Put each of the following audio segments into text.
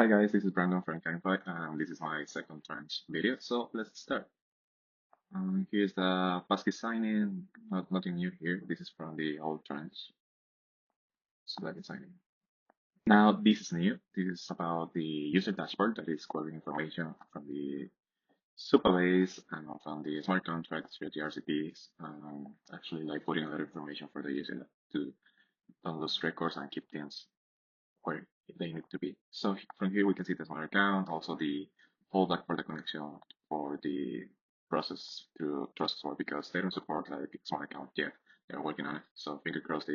Hi guys, this is Brandon from Kindfi, and this is my second Tranch video. So let's start. Here's the passkey sign-in. Nothing new here. This is from the old Tranch. So let me sign in. Now this is new. This is about the user dashboard that is querying information from the Supabase and from the smart contracts with the RCPs. Actually, like putting a lot of information for the user to download those records and keep things where they need to be. So from here we can see the smart account, also the fallback for the connection for the process through Trustware because they don't support like smart account yet. They're working on it. So finger crossed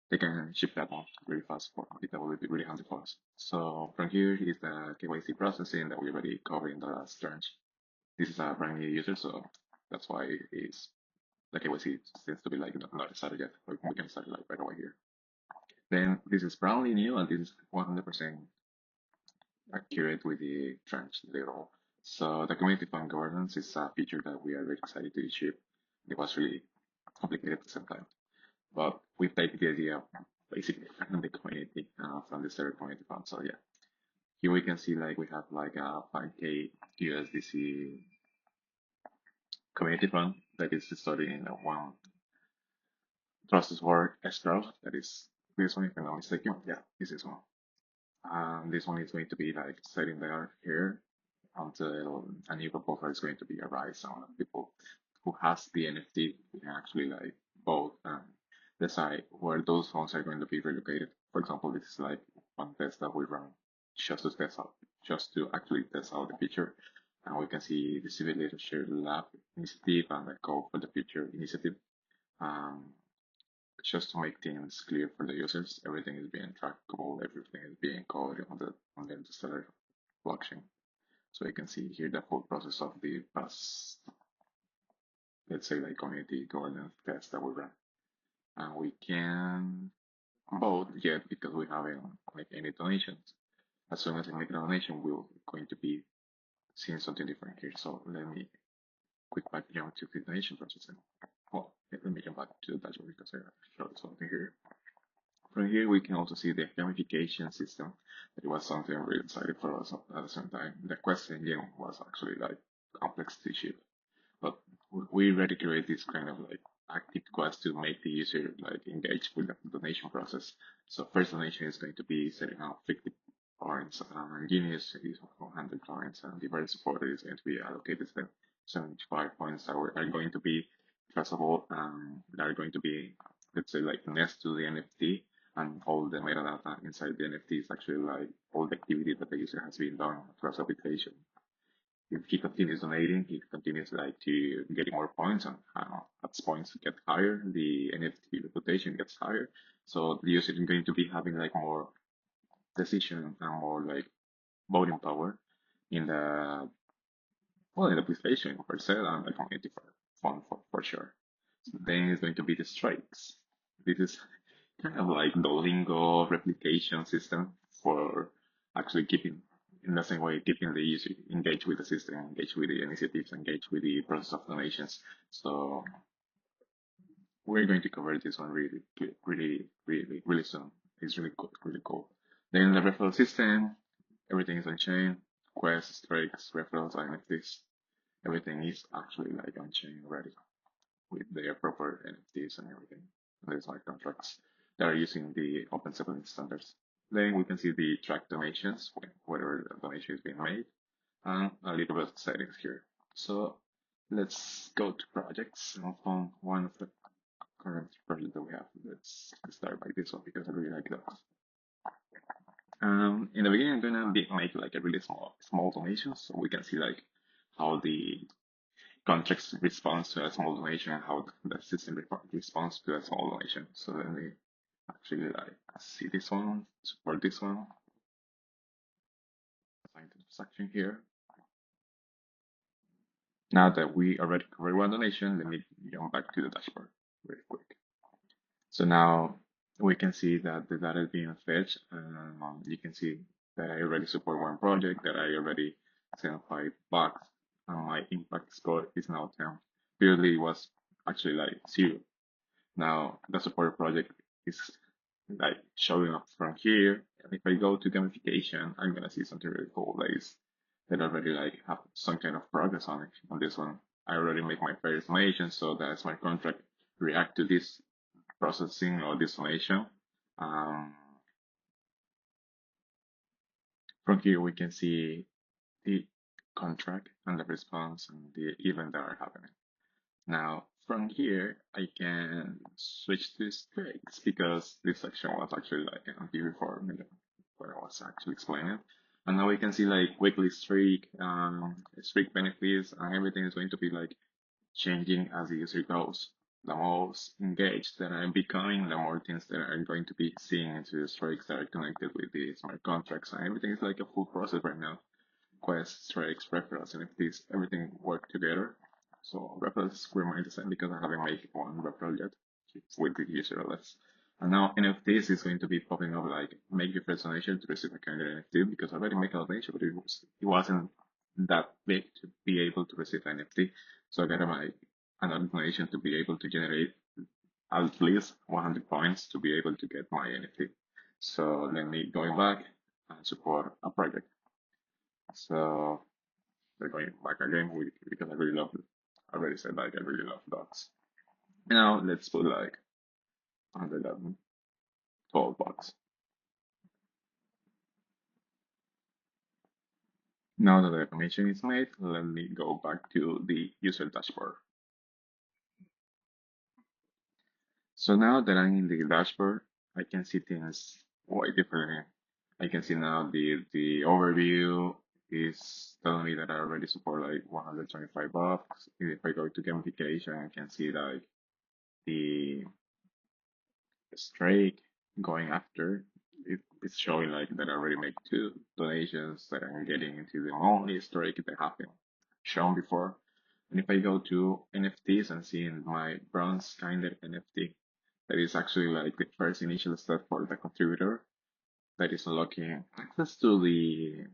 they can ship that out really fast for it. That will be really handy for us. So from here is the KYC processing that we already covered in the last tranche. This is a brand new user, so that's why it's the KYC seems to be like not started yet. We can start like right away here. Then this is brand new and this is 100% accurate with the Tranch little. So the community fund governance is a feature that we are very excited to ship. It was really complicated at the same time, but we take the idea of basically from the community, from the server community fund. So yeah, here we can see like we have like a 5K USDC community fund that is stored in one process word escrow. That is this one, if I'm not mistaken. Yeah, this is one. This one is going to be like sitting there here until a new proposal is going to be arise. And people who has the NFT can actually like vote and decide where those funds are going to be relocated. For example, this is like one test that we run just to actually test out the feature. And we can see the Civil Leadership Lab initiative and the Code for the Future initiative. Um, just to make things clear for the users, everything is being trackable, everything is being coded on the Interstellar blockchain. So you can see here the whole process of the past, let's say like community governance test that we run. And we can vote yet because we haven't like any donations. As soon as I make a donation, we're going to be seeing something different here. So let me quick back jump to the donation process. Well, let me jump back to the dashboard because I showed something here. From here, we can also see the gamification system. It was something really exciting for us at the same time. The quest engine was actually like complex to ship, but we ready to create this kind of like active quest to make the user like engage with the donation process. So first donation is going to be setting up 50 points, and Genius is 100 points, and the very supporter is going to be allocated 75 points that are going to be trustable, that are going to be, let's say, like next to the NFT, and all the metadata inside the NFT is actually like all the activity that the user has been done across the application. If he continues donating, he continues like to getting more points, and as points get higher, the NFT reputation gets higher. So the user is going to be having like more decision and more like voting power in the in the PlayStation per se and the community for sure. So then it's going to be the strikes. This is kind of like the lingo replication system for actually keeping, in the same way, keeping the user engaged with the system, engaged with the initiatives, engaged with the process of donations. So we're going to cover this one really soon. It's really good, really cool. Then the referral system, everything is on chain, quests, strikes, referrals, NFTs. Everything is actually like on chain already with their proper NFTs and everything. There's like contracts that are using the Open7 standards. Then we can see the track donations, whether the donation is being made, and a little bit of settings here. So let's go to projects and on one of the current projects that we have. Let's start by this one because I really like those. In the beginning, I'm gonna make like a really small donation so we can see like how the contracts responds to a small donation and how the system responds to a small donation. So let me actually like see this one, support this one, assign the transaction here. Now that we already covered one donation, let me jump back to the dashboard very quick. So now we can see that the data is being fetched, and you can see that I already support one project, that I already sent 5 bucks, and my impact score is now 10. Previously it was actually like 0. Now the support project is like showing up from here. And if I go to gamification, I'm gonna see something really cool that already like have some kind of progress on it. On this one, I already make my first donation, so that smart contract react to this processing or this donation. Um, from here we can see the contract and the response and the event that are happening. Now, from here, I can switch to streaks because this section was actually like empty before where I was actually explaining. And now we can see like weekly streak benefits, and everything is going to be like changing as the user goes. The most engaged that I'm becoming, the more things that I'm going to be seeing into the streaks that are connected with the smart contracts, and everything is like a full process right now. Quest, strikes, referrals, and if these everything work together. So referrals remain the same because I haven't made one referral yet with the user list. And now NFTs is going to be popping up like make your first donation to receive a kind of NFT because I already made a donation, but it wasn't that big to be able to receive an NFT. So I got my another donation to be able to generate at least 100 points to be able to get my NFT. So let me going back and support a project. So they're going back again because I really love it. I already said like I really love dogs. Now let's put like 111, 12 bucks. Now that the commission is made, let me go back to the user dashboard. So now that I'm in the dashboard, I can see things way differently. I can see now the overview is telling me that I already support like 125 bucks. If I go to gamification, I can see like the straight going after. It's showing like that I already make two donations that I'm getting into the only strike that happened shown before. And if I go to NFTs and see in my bronze kind of NFT, that is actually like the first initial step for the contributor that is unlocking access to the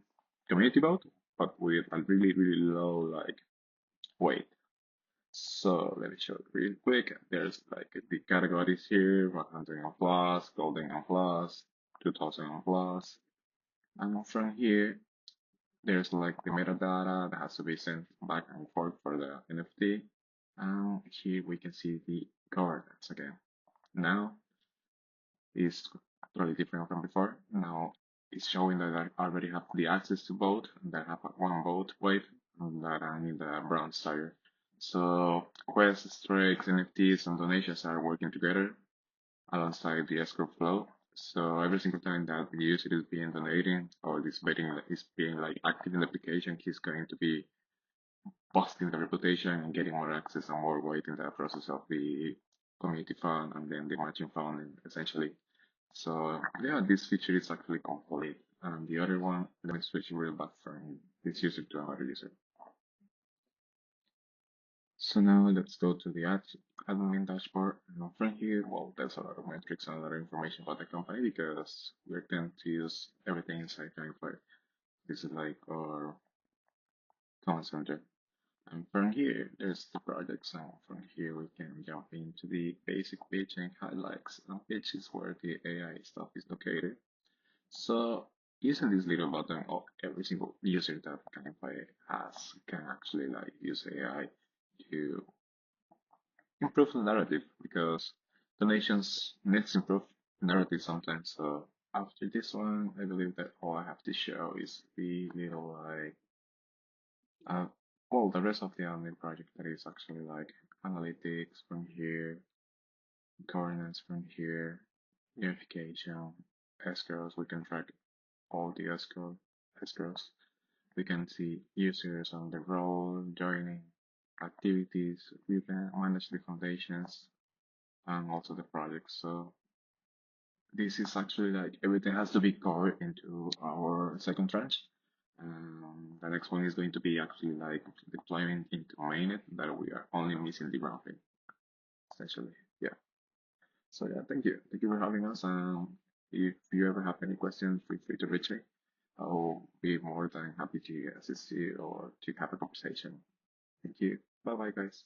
community vote, but with a really, really low like weight. So let me show it real quick. There's like the categories here, 100 and plus, golden and plus, 2000 and plus. And from here, there's like the metadata that has to be sent back and forth for the NFT. And here we can see the governance again. Now is totally different from before. Now it's showing that I already have the access to vote, that I have one vote weight, and that I'm in the bronze tier. So quests, strikes, NFTs, and donations are working together alongside the escrow flow. So every single time that the user is being donating or this betting is being like active in the application, he's going to be boosting the reputation and getting more access and more weight in the process of the community fund and then the matching fund essentially. So yeah, this feature is actually complete. And the other one, let me switch real back from this user to another user. So now let's go to the admin dashboard. And from here, well, there's a lot of metrics and a lot of information about the company because we tend to use everything inside Kindfi. This is like our command center. And from here, there's the project. So from here, we can jump into the basic page and highlights. And page is where the AI stuff is located. So using this little button, every single user that Kindfi has can actually like use AI to improve the narrative because donations needs improve narrative sometimes. So after this one, I believe that all I have to show is the little like uh well the rest of the admin project that is actually like analytics from here, governance from here, unification, escrows. We can track all the escrows. We can see users on the role, joining activities. We can manage the foundations and also the projects. So this is actually like everything has to be covered into our second tranche. The next one is going to be actually like deployment into mainnet that we are only missing the routing, essentially. Yeah. So yeah, thank you. Thank you for having us. If you ever have any questions, feel free to reach me. I'll be more than happy to assist you or to have a conversation. Thank you. Bye bye, guys.